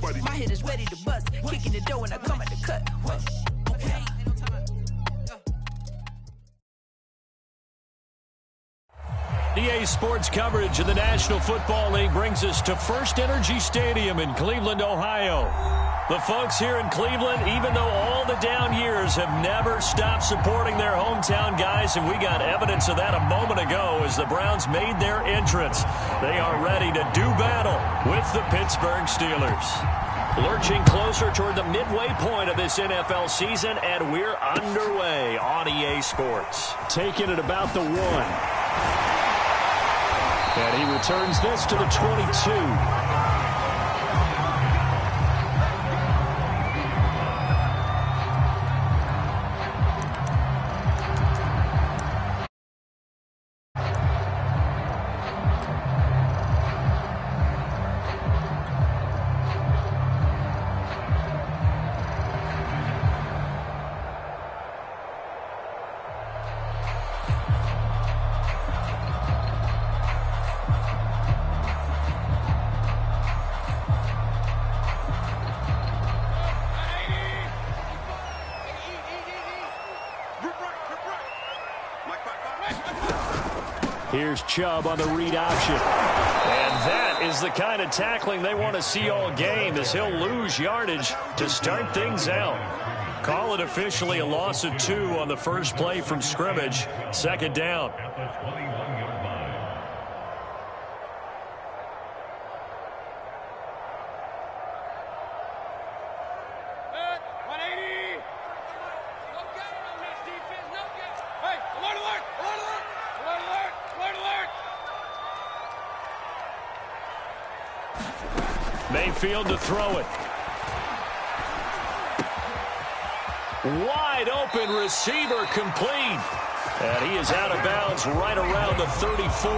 My head is ready to bust. Kicking the door when I come at the cut. What? Okay. EA Sports coverage of the National Football League brings us to First Energy Stadium in Cleveland, Ohio. The folks here in Cleveland, even though all the down years, have never stopped supporting their hometown guys, and we got evidence of that a moment ago as the Browns made their entrance. They are ready to do battle with the Pittsburgh Steelers. Lurching closer toward the midway point of this NFL season, and we're underway on EA Sports. Taking it about the 1. And he returns this to the 22. Here's Chubb on the read option. And that is the kind of tackling they want to see all game, as he'll lose yardage to start things out. Call it officially a loss of 2 on the first play from scrimmage. Second down. Mayfield to throw it. Wide open receiver complete. And he is out of bounds right around the 34.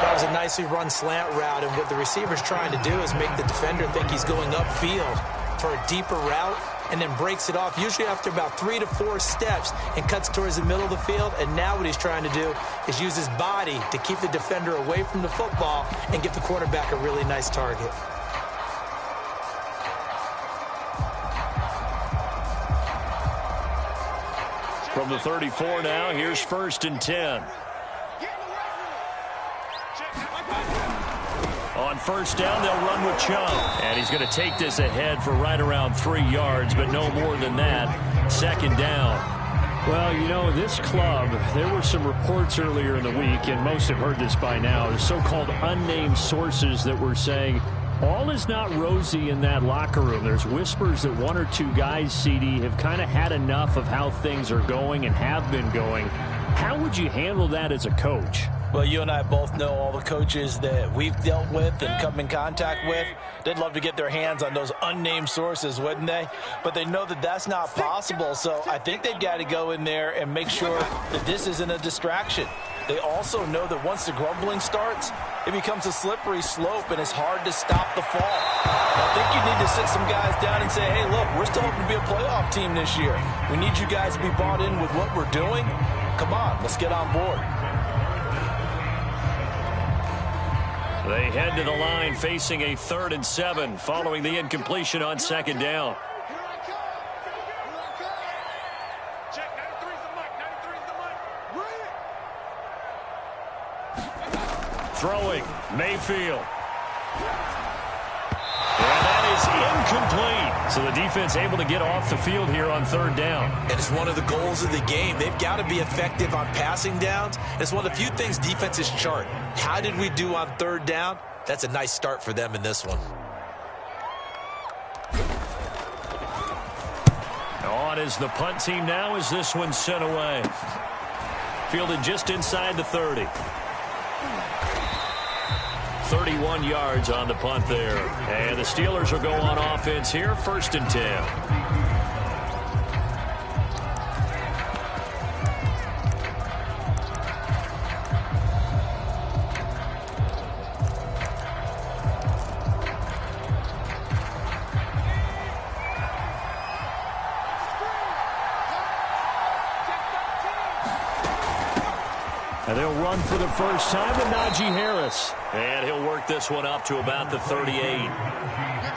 That was a nicely run slant route, and what the receiver's trying to do is make the defender think he's going upfield for a deeper route, and then breaks it off, usually after about 3 to 4 steps, and cuts towards the middle of the field. And now what he's trying to do is use his body to keep the defender away from the football and give the quarterback a really nice target. From the 34 now, here's 1st and 10. On first down, they'll run with Chubb. And he's going to take this ahead for right around 3 yards, but no more than that. Second down. Well, you know, this club, there were some reports earlier in the week, and most have heard this by now, the so-called unnamed sources that were saying all is not rosy in that locker room. There's whispers that 1 or 2 guys, CD, have kind of had enough of how things are going and have been going. How would you handle that as a coach? Well, you and I both know all the coaches that we've dealt with and come in contact with. They'd love to get their hands on those unnamed sources, wouldn't they? But they know that that's not possible, so I think they've got to go in there and make sure that this isn't a distraction. They also know that once the grumbling starts, it becomes a slippery slope, and it's hard to stop the fall. I think you need to sit some guys down and say, hey, look, we're still hoping to be a playoff team this year. We need you guys to be bought in with what we're doing. Come on, let's get on board. They head to the line facing a 3rd and 7 following the incompletion on second down. Throwing, Mayfield. And that is incomplete. So the defense able to get off the field here on 3rd down. And it's one of the goals of the game. They've got to be effective on passing downs. It's one of the few things defenses chart. How did we do on 3rd down? That's a nice start for them in this one. On is the punt team now as this one's sent away. Fielded just inside the 30. 31 yards on the punt there. And the Steelers will go on offense here, 1st and 10. And they'll run for the first time to Najee Harris. And he'll work this one up to about the 38.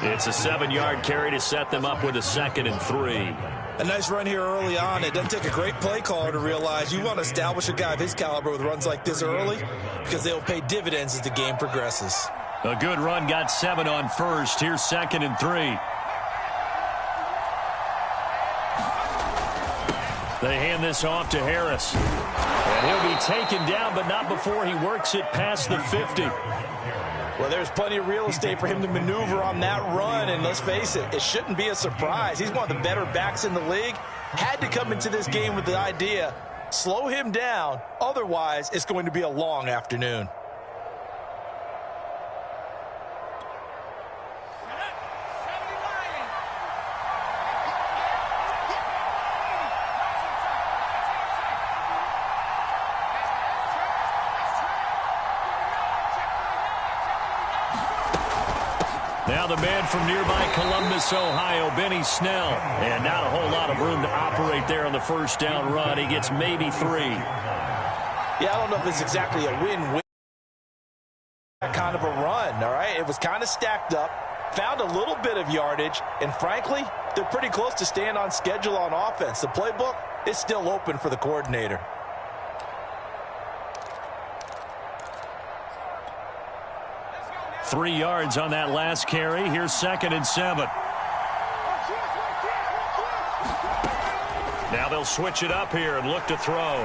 It's a 7-yard carry to set them up with a 2nd and 3. A nice run here early on. It doesn't take a great play caller to realize you want to establish a guy of his caliber with runs like this early because they'll pay dividends as the game progresses. A good run got 7 on first. Here's 2nd and 3. They hand this off to Harris. And he'll be taken down, but not before he works it past the 50. Well, there's plenty of real estate for him to maneuver on that run, and let's face it, it shouldn't be a surprise. He's one of the better backs in the league. Had to come into this game with the idea, slow him down, otherwise it's going to be a long afternoon. Now the man from nearby Columbus, Ohio, Benny Snell. And not a whole lot of room to operate there on the first down run. He gets maybe 3. Yeah, I don't know if it's exactly a win-win kind of a run, all right? It was kind of stacked up, found a little bit of yardage, and frankly, they're pretty close to staying on schedule on offense. The playbook is still open for the coordinator. Three yards on that last carry. Here's 2nd and 7. Now they'll switch it up here and look to throw.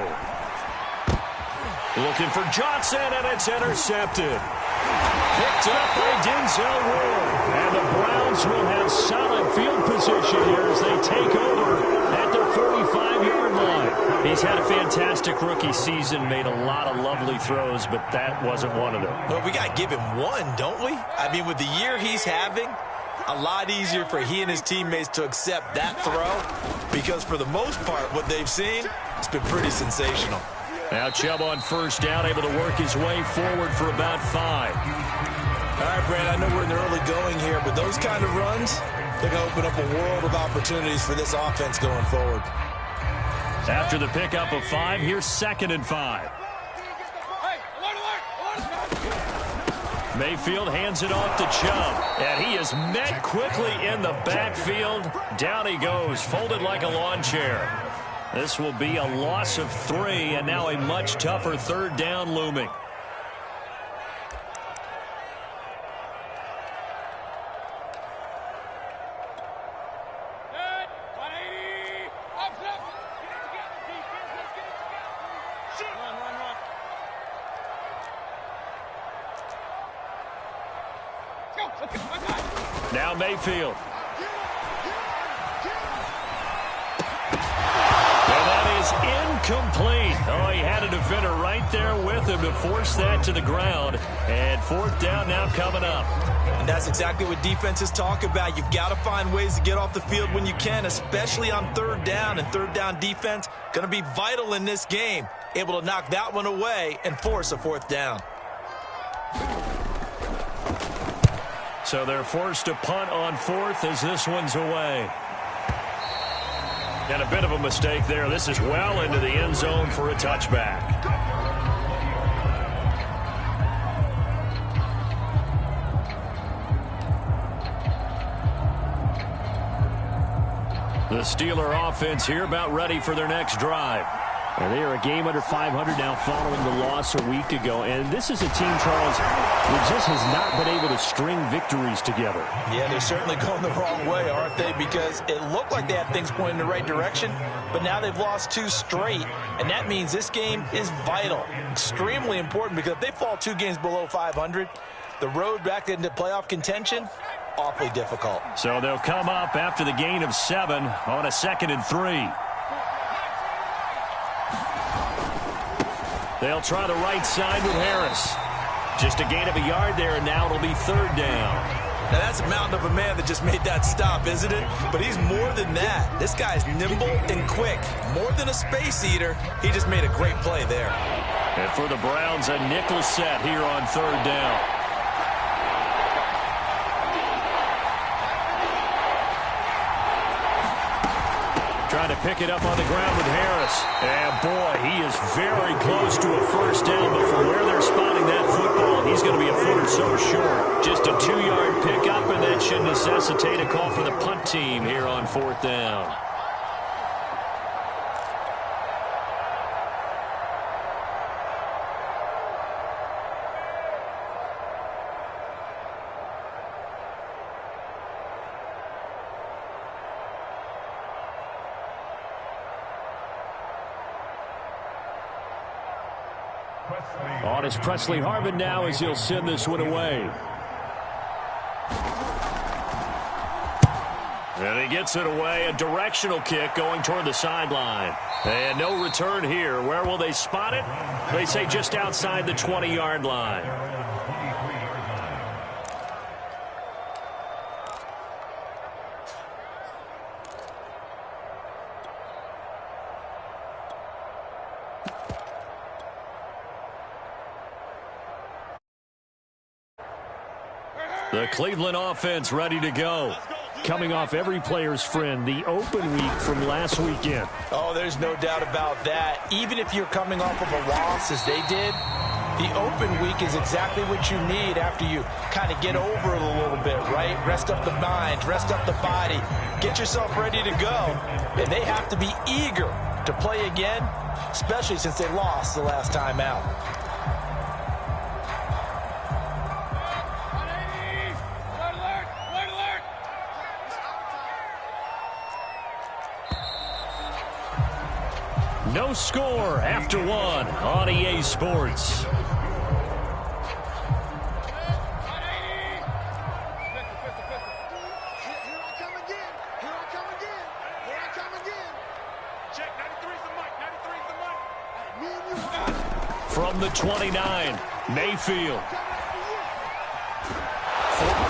Looking for Johnson, and it's intercepted. Picked up by Denzel Ward. And the Browns will have solid field position here as they take over at their 45-yard line. He's had a fantastic rookie season, made a lot of lovely throws, but that wasn't one of them. Well, we got to give him one, don't we? I mean, with the year he's having, a lot easier for he and his teammates to accept that throw because for the most part, what they've seen, it's been pretty sensational. Now Chubb on first down, able to work his way forward for about 5. All right, Brad, I know we're in the early going here, but those kind of runs, they're going to open up a world of opportunities for this offense going forward. After the pickup of 5, here's 2nd and 5. Mayfield hands it off to Chubb, and he is met quickly in the backfield. Down he goes, folded like a lawn chair. This will be a loss of 3, and now a much tougher 3rd down looming. Now Mayfield. And that is incomplete. Oh, he had a defender right there with him to force that to the ground. And 4th down now coming up. And that's exactly what defenses talk about. You've got to find ways to get off the field when you can, especially on 3rd down. And 3rd down defense going to be vital in this game. Able to knock that one away and force a 4th down. So they're forced to punt on 4th as this one's away. And a bit of a mistake there. This is well into the end zone for a touchback. The Steeler offense here about ready for their next drive. And they are a game under 500 now following the loss a week ago. And this is a team, Charles, that just has not been able to string victories together. Yeah, they're certainly going the wrong way, aren't they? Because it looked like they had things pointing in the right direction, but now they've lost 2 straight. And that means this game is vital, extremely important, because if they fall 2 games below 500, the road back into playoff contention, awfully difficult. So they'll come up after the gain of 7 on a 2nd and 3. They'll try the right side with Harris. Just a gain of a yard there, and now it'll be 3rd down. Now, that's a mountain of a man that just made that stop, isn't it? But he's more than that. This guy's nimble and quick. More than a space eater, he just made a great play there. And for the Browns, a nickel set here on 3rd down. Trying to pick it up on the ground with Harris. And, boy, he is very close to a first down, but from where they're spotting that football, he's going to be a foot or so short. Just a 2-yard pickup, and that should necessitate a call for the punt team here on 4th down. On is Presley Harvin now as he'll send this one away. And he gets it away. A directional kick going toward the sideline. And no return here. Where will they spot it? They say just outside the 20-yard line. The Cleveland offense ready to go. Coming off every player's friend, the open week from last weekend. Oh, there's no doubt about that. Even if you're coming off of a loss as they did, the open week is exactly what you need after you kind of get over it a little bit, right? Rest up the mind, rest up the body, get yourself ready to go. And they have to be eager to play again, especially since they lost the last time out. No score after one on EA Sports. From the 29, Mayfield.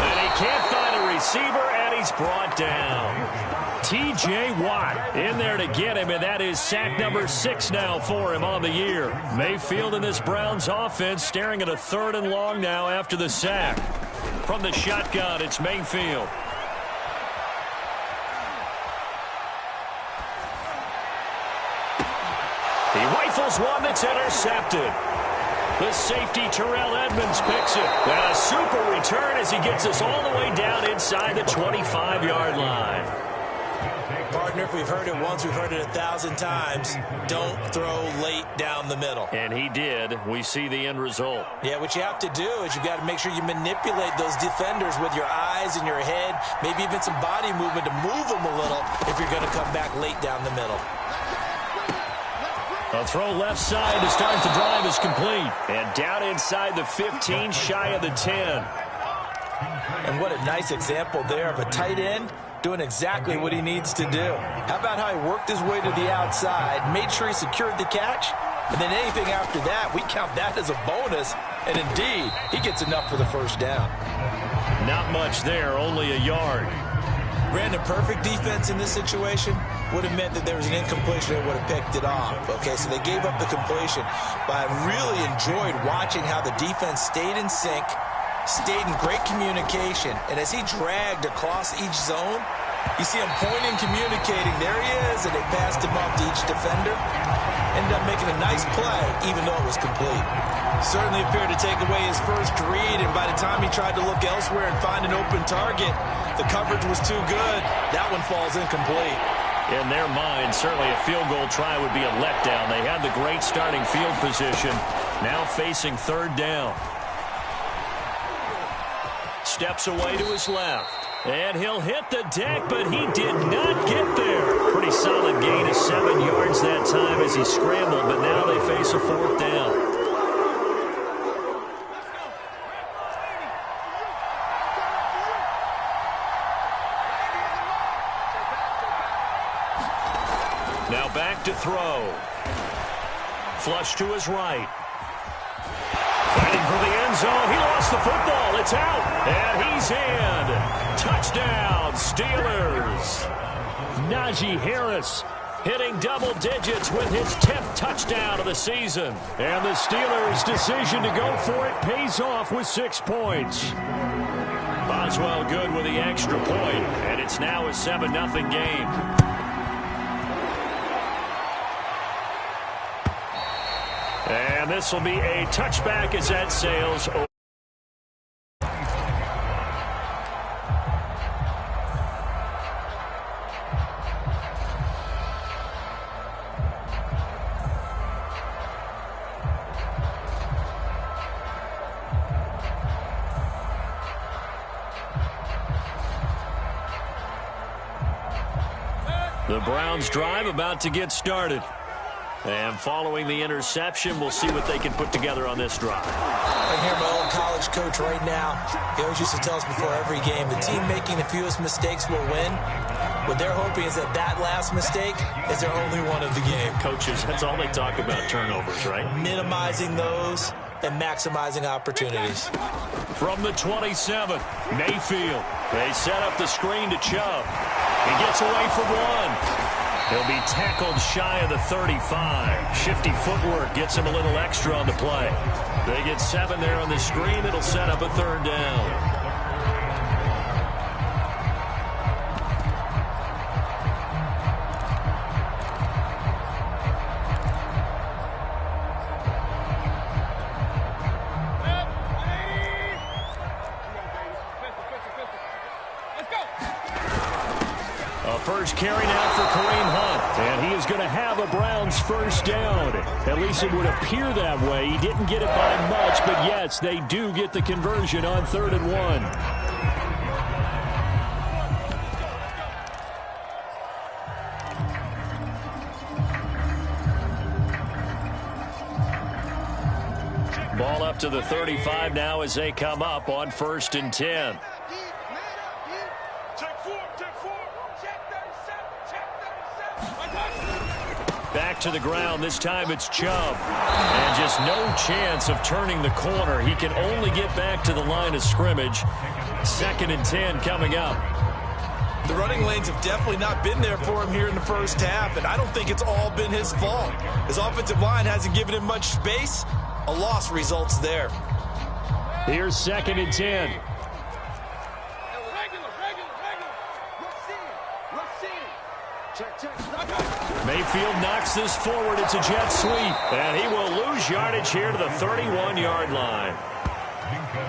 And he can't find a receiver, and he's brought down. T.J. Watt in there to get him, and that is sack number 6 now for him on the year. Mayfield in this Browns offense staring at a 3rd and long now after the sack. From the shotgun, it's Mayfield. He rifles one that's intercepted. The safety, Terrell Edmonds, picks it. And a super return as he gets us all the way down inside the 25-yard line. Partner, if we've heard it once, we've heard it 1,000 times. Don't throw late down the middle. And he did. We see the end result. Yeah, what you have to do is you've got to make sure you manipulate those defenders with your eyes and your head, maybe even some body movement to move them a little if you're going to come back late down the middle. A throw left side to start the drive is complete. And down inside the 15, shy of the 10. And what a nice example there of a tight end doing exactly what he needs to do. How about how he worked his way to the outside, made sure he secured the catch, and then anything after that, we count that as a bonus. And indeed, he gets enough for the first down. Not much there, only a yard. Brandon, perfect defense in this situation would have meant that there was an incompletion that would have picked it off. Okay, so they gave up the completion. But I really enjoyed watching how the defense stayed in sync, stayed in great communication, and as he dragged across each zone, you see him pointing, communicating. There he is, and they passed him off to each defender. Ended up making a nice play, even though it was complete. Certainly appeared to take away his first read, and by the time he tried to look elsewhere and find an open target, the coverage was too good. That one falls incomplete. In their mind, certainly a field goal try would be a letdown. They had the great starting field position, now facing 3rd down. Steps away to his left. And he'll hit the deck, but he did not get there. Pretty solid gain of 7 yards that time as he scrambled, but now they face a 4th down. Now back to throw. Flush to his right. Fighting for the end zone. He lost the football. It's out. And he's in. Touchdown, Steelers. Najee Harris hitting double digits with his 10th touchdown of the season. And the Steelers' decision to go for it pays off with 6 points. Boswell good with the extra point, and it's now a 7-0 game. And this will be a touchback as that sails over. The Browns drive about to get started. And following the interception, we'll see what they can put together on this drive. I hear my old college coach right now. He always used to tell us before every game, the team making the fewest mistakes will win. What they're hoping is that that last mistake is their only one of the game. Coaches, that's all they talk about, turnovers, right? Minimizing those and maximizing opportunities. From the 27, Mayfield. They set up the screen to Chubb. He gets away from one. He'll be tackled shy of the 35. Shifty footwork gets him a little extra on the play. They get 7 there on the screen. It'll set up a 3rd down. First carry now for Kareem Hunt, and he is going to have a Browns 1st down. At least it would appear that way. He didn't get it by much, but yes, they do get the conversion on 3rd and 1. Ball up to the 35 now as they come up on 1st and 10. Back to the ground. This time it's Chubb. And just no chance of turning the corner. He can only get back to the line of scrimmage. 2nd and 10 coming up. The running lanes have definitely not been there for him here in the first half, and I don't think it's all been his fault. His offensive line hasn't given him much space. A loss results there. Here's 2nd and 10. Mayfield knocks this forward. It's a jet sweep. And he will lose yardage here to the 31-yard line.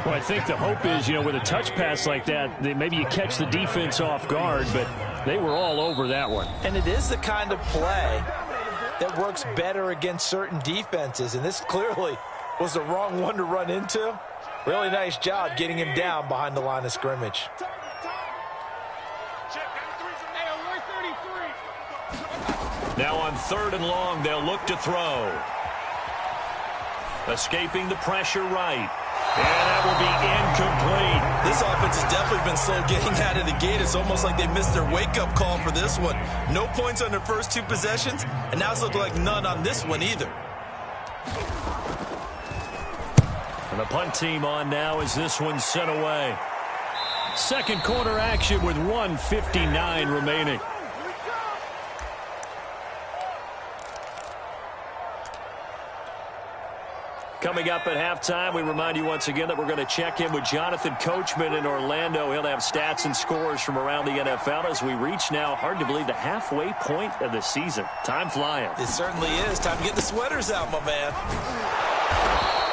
Well, I think the hope is, with a touch pass like that, maybe you catch the defense off guard, but they were all over that one. And it is the kind of play that works better against certain defenses, and this clearly was the wrong one to run into. Really nice job getting him down behind the line of scrimmage. Now on 3rd and long, they'll look to throw. Escaping the pressure right. And that will be incomplete. This offense has definitely been slow getting out of the gate. It's almost like they missed their wake-up call for this one. No points on their first 2 possessions, and now it's looking like none on this one either. And the punt team on now as this one's sent away. 2nd quarter action with 1:59 remaining. Coming up at halftime, we remind you once again that we're going to check in with Jonathan Coachman in Orlando. He'll have stats and scores from around the NFL as we reach now, hard to believe, the halfway point of the season. Time flying. It certainly is. Time to get the sweaters out, my man.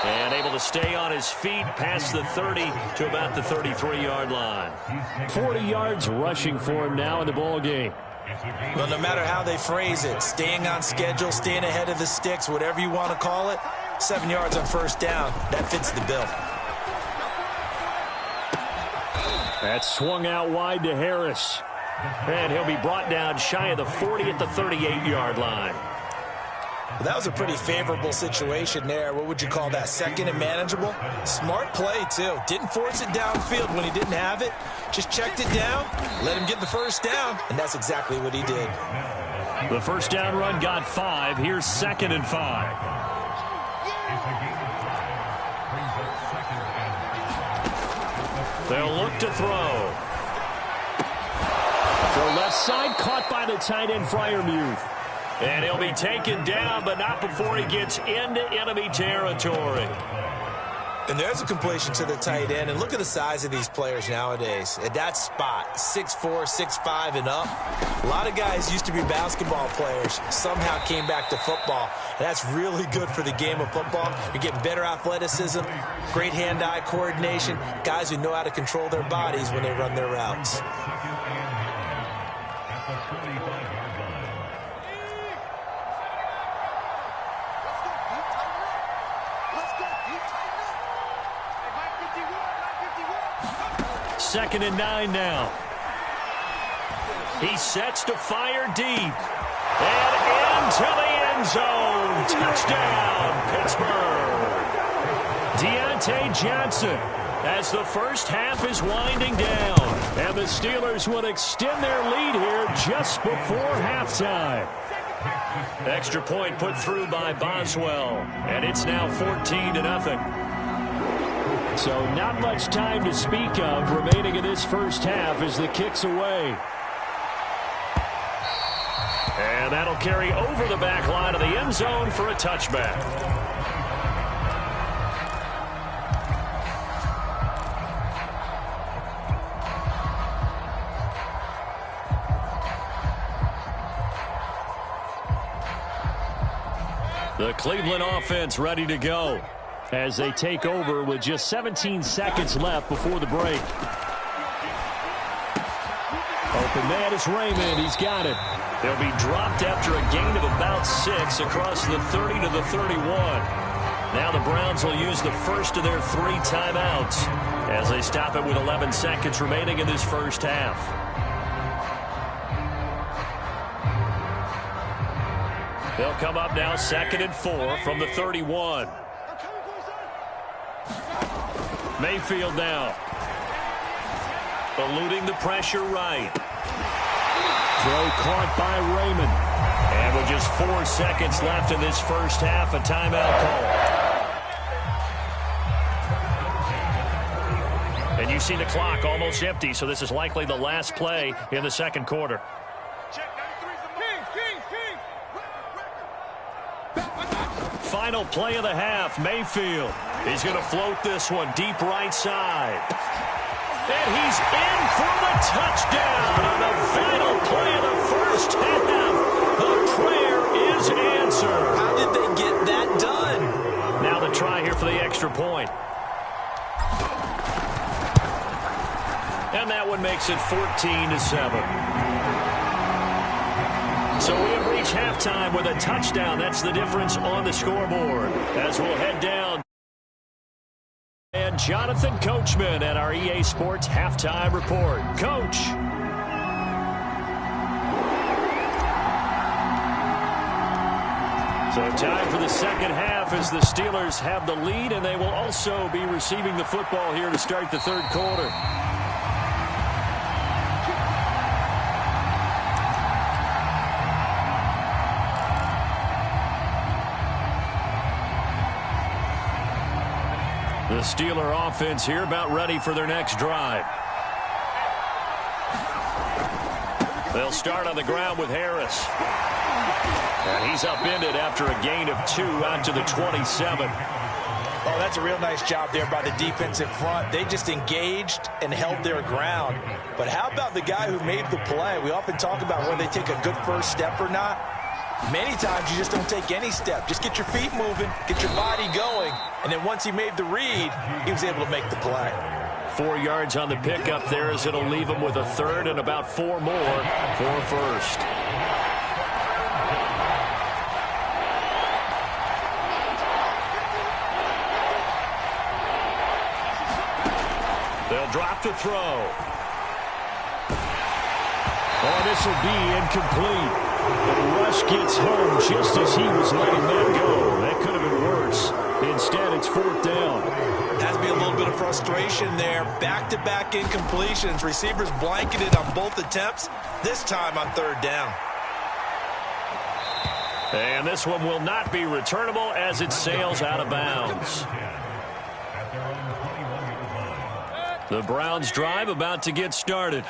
And able to stay on his feet past the 30 to about the 33-yard line. 40 yards rushing for him now in the ball game. Well, no matter how they phrase it, staying on schedule, staying ahead of the sticks, whatever you want to call it, 7 yards on 1st down, that fits the bill. That's swung out wide to Harris. And he'll be brought down shy of the 40 at the 38-yard line. Well, that was a pretty favorable situation there. What would you call that? 2nd and manageable? Smart play, too. Didn't force it downfield when he didn't have it. Just checked it down, let him get the 1st down, and that's exactly what he did. The 1st down run got 5. Here's 2nd and 5. They'll look to throw. For left side, caught by the tight end, Freiermuth. And he'll be taken down, but not before he gets into enemy territory. And there's a completion to the tight end. And look at the size of these players nowadays. At that spot, 6'4", 6'5", and up. A lot of guys used to be basketball players, somehow came back to football. And that's really good for the game of football. You're getting better athleticism, great hand-eye coordination, guys who know how to control their bodies when they run their routes. Second and 9 now. He sets to fire deep. And into the end zone. Touchdown, Pittsburgh. Deontay Johnson as the first half is winding down. And the Steelers will extend their lead here just before halftime. Extra point put through by Boswell. And it's now 14-0. So not much time to speak of remaining in this first half as the kick's away. And that'll carry over the back line of the end zone for a touchback. The Cleveland offense ready to go as they take over with just 17 seconds left before the break. Open man is Raymond. He's got it. They'll be dropped after a gain of about 6 across the 30 to the 31. Now the Browns will use the first of their 3 timeouts as they stop it with 11 seconds remaining in this first half. They'll come up now 2nd and 4 from the 31. Mayfield now. Eluding the pressure right. Throw caught by Raymond. And with just 4 seconds left in this first half, a timeout call. And you see the clock almost empty, so this is likely the last play in the second quarter. Final play of the half, Mayfield. He's going to float this one deep right side. And he's in for the touchdown on the final play of the first half. The prayer is answered. How did they get that done? Now the try here for the extra point. And that one makes it 14-7. So we have reached halftime with a touchdown. That's the difference on the scoreboard. As we'll head down. And Jonathan Coachman at our EA Sports Halftime Report. Coach. So time for the second half as the Steelers have the lead, and they will also be receiving the football here to start the third quarter. The Steeler offense here about ready for their next drive. They'll start on the ground with Harris. And he's upended after a gain of 2 out to the 27. Oh, that's a real nice job there by the defensive front. They just engaged and held their ground. But how about the guy who made the play? We often talk about whether they take a good first step or not. Many times you just don't take any step. Just get your feet moving, get your body going, and then once he made the read, he was able to make the play. 4 yards on the pickup there as it'll leave him with a third and about 4 more for a first. They'll drop to throw. Oh, this will be incomplete. The rush gets home just as he was letting that go. That could have been worse. Instead, it's 4th down. Has to be a little bit of frustration there. Back-to-back incompletions. Receivers blanketed on both attempts, this time on 3rd down. And this one will not be returnable as it sails out of bounds. The Browns drive about to get started.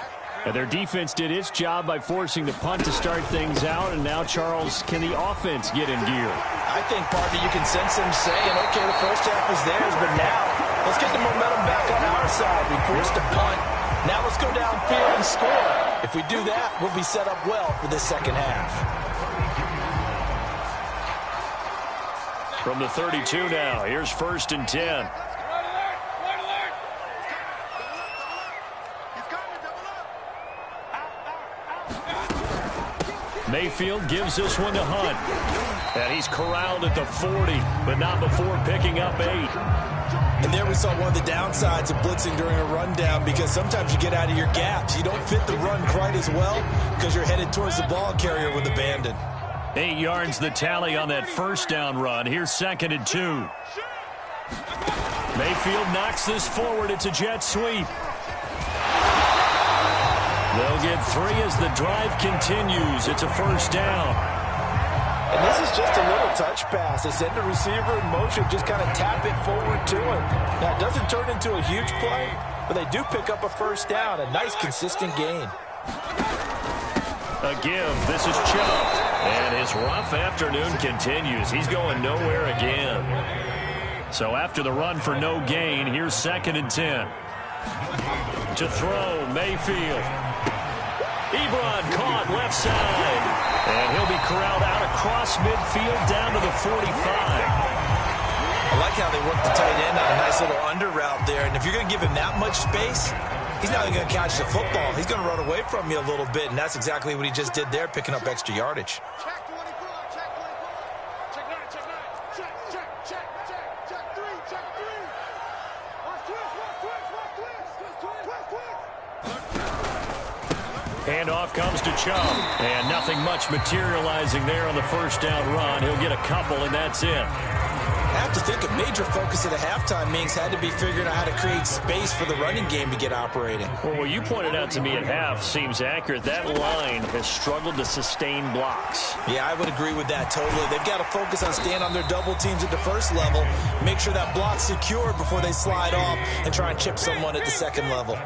And their defense did its job by forcing the punt to start things out. And now, Charles, can the offense get in gear? I think, partner, you can sense them saying, okay, the first half was theirs, but now Let's get the momentum back on our side. We forced a punt. Now let's go downfield and score. If we do that, we'll be set up well for this second half. From the 32 now, here's 1st and 10. Mayfield gives this one to Hunt. And he's corralled at the 40, but not before picking up 8. And there we saw one of the downsides of blitzing during a rundown, because sometimes you get out of your gaps. You don't fit the run quite as well because you're headed towards the ball carrier with abandon. 8 yards the tally on that 1st down run. Here's 2nd and 2. Mayfield knocks this forward. It's a jet sweep. They'll get 3 as the drive continues. It's a 1st down. And this is just a little touch pass. They send the receiver in motion, just kind of tap it forward to him. Now, it doesn't turn into a huge play, but they do pick up a 1st down. A nice, consistent gain. A give. This is Chubb. And his rough afternoon continues. He's going nowhere again. So after the run for no gain, here's 2nd and 10. To throw, Mayfield. Ebron caught left side. And he'll be corralled out across midfield down to the 45. I like how they work the tight end on a nice little under route there. And if you're going to give him that much space, he's not even going to catch the football. He's going to run away from you a little bit, and that's exactly what he just did there, picking up extra yardage. Handoff comes to Chubb, and nothing much materializing there on the 1st down run. He'll get a couple, and that's it. I have to think a major focus at a halftime means had to be figuring out how to create space for the running game to get operating. Well, what you pointed out to me at half seems accurate. That line has struggled to sustain blocks. Yeah, I would agree with that totally. They've got to focus on staying on their double teams at the 1st level, make sure that block's secured before they slide off and try and chip someone at the 2nd level.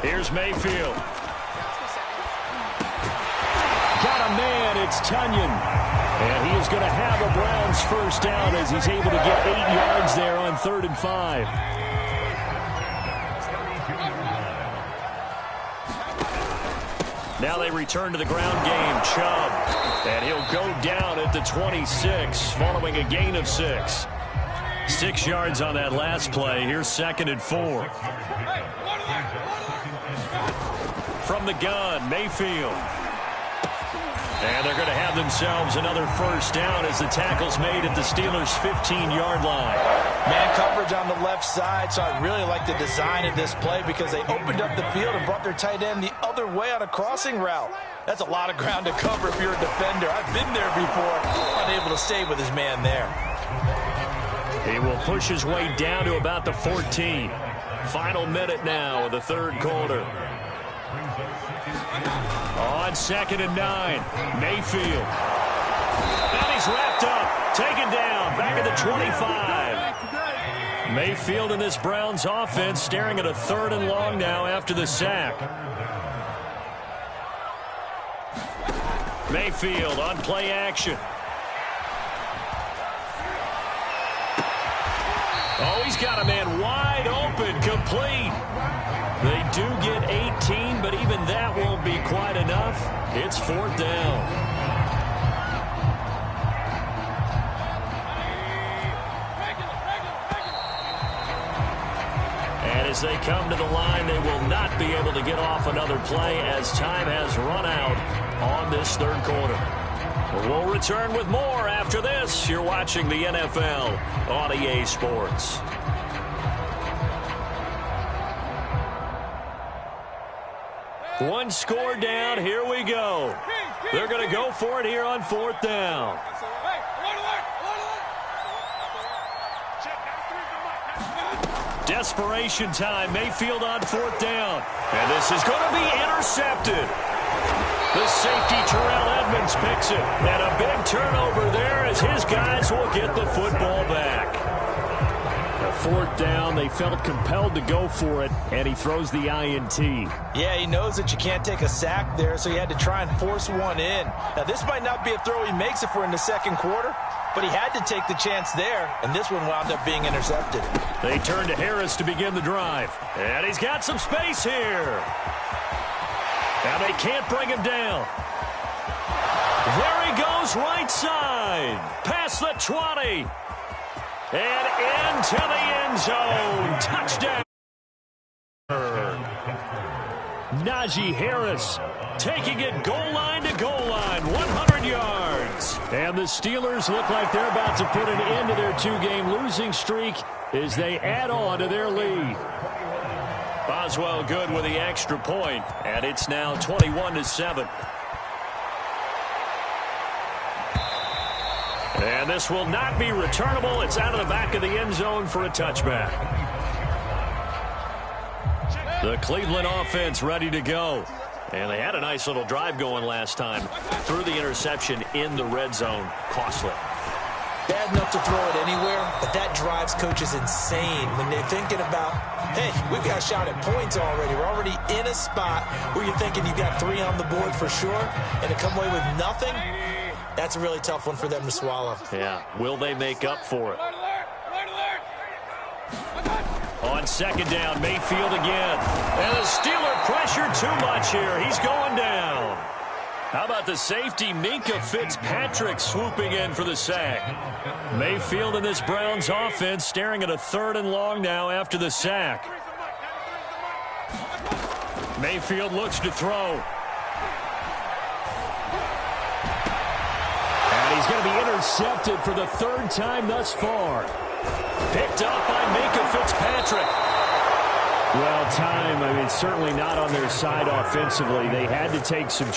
Here's Mayfield. Got a man, it's Tunyon. And he is going to have a Browns 1st down as he's able to get 8 yards there on 3rd and 5. Now they return to the ground game. Chubb. And he'll go down at the 26 following a gain of 6. 6 yards on that last play. Here's 2nd and 4. From the gun, Mayfield. And they're going to have themselves another 1st down as the tackle's made at the Steelers' 15-yard line. Man coverage on the left side, so I really like the design of this play because they opened up the field and brought their tight end the other way on a crossing route. That's a lot of ground to cover if you're a defender. I've been there before, unable to stay with his man there. He will push his way down to about the 14. Final minute now of the 3rd quarter. On 2nd and 9, Mayfield. And he's wrapped up, taken down, back at the 25. Mayfield in this Browns offense staring at a 3rd and long now after the sack. Mayfield on play action. Oh, he's got a man wide open, complete. They do get 18, but even that won't be quite enough. It's 4th down. And as they come to the line, they will not be able to get off another play as time has run out on this 3rd quarter. We'll return with more after this. You're watching the NFL on EA Sports. One score down. Here we go. They're going to go for it here on 4th down. Desperation time. Mayfield on 4th down. And this is going to be intercepted. The safety, Terrell Edmonds, picks it. And a big turnover there as his guys will get the football back. 4th down, they felt compelled to go for it, and he throws the INT. Yeah, he knows that you can't take a sack there, so he had to try and force one in. Now, this might not be a throw he makes if we're in the 2nd quarter, but he had to take the chance there, and this one wound up being intercepted. They turn to Harris to begin the drive. And he's got some space here. Now they can't bring him down. There he goes, right side. Past the 20. And into the end zone. Touchdown. Najee Harris taking it goal line to goal line. 100 yards. And the Steelers look like they're about to put an end to their two-game losing streak as they add on to their lead. Boswell good with the extra point, and it's now 21-7. And this will not be returnable. It's out of the back of the end zone for a touchback. The Cleveland offense ready to go. And they had a nice little drive going last time. Threw the interception in the red zone. Costly. Bad enough to throw it anywhere, but that drives coaches insane when they're thinking about, hey, we've got a shot at points already. We're already in a spot where you're thinking you got 3 on the board for sure, and to come away with nothing, that's a really tough one for them to swallow. Yeah, will they make up for it? On second down, Mayfield again. And the Steeler pressure too much here. He's going down. How about the safety, Minkah Fitzpatrick, swooping in for the sack. Mayfield in this Browns offense staring at a 3rd and long now after the sack. Mayfield looks to throw. And he's going to be intercepted for the 3rd time thus far. Picked up by Minkah Fitzpatrick. Well, time, I mean, certainly not on their side offensively. They had to take some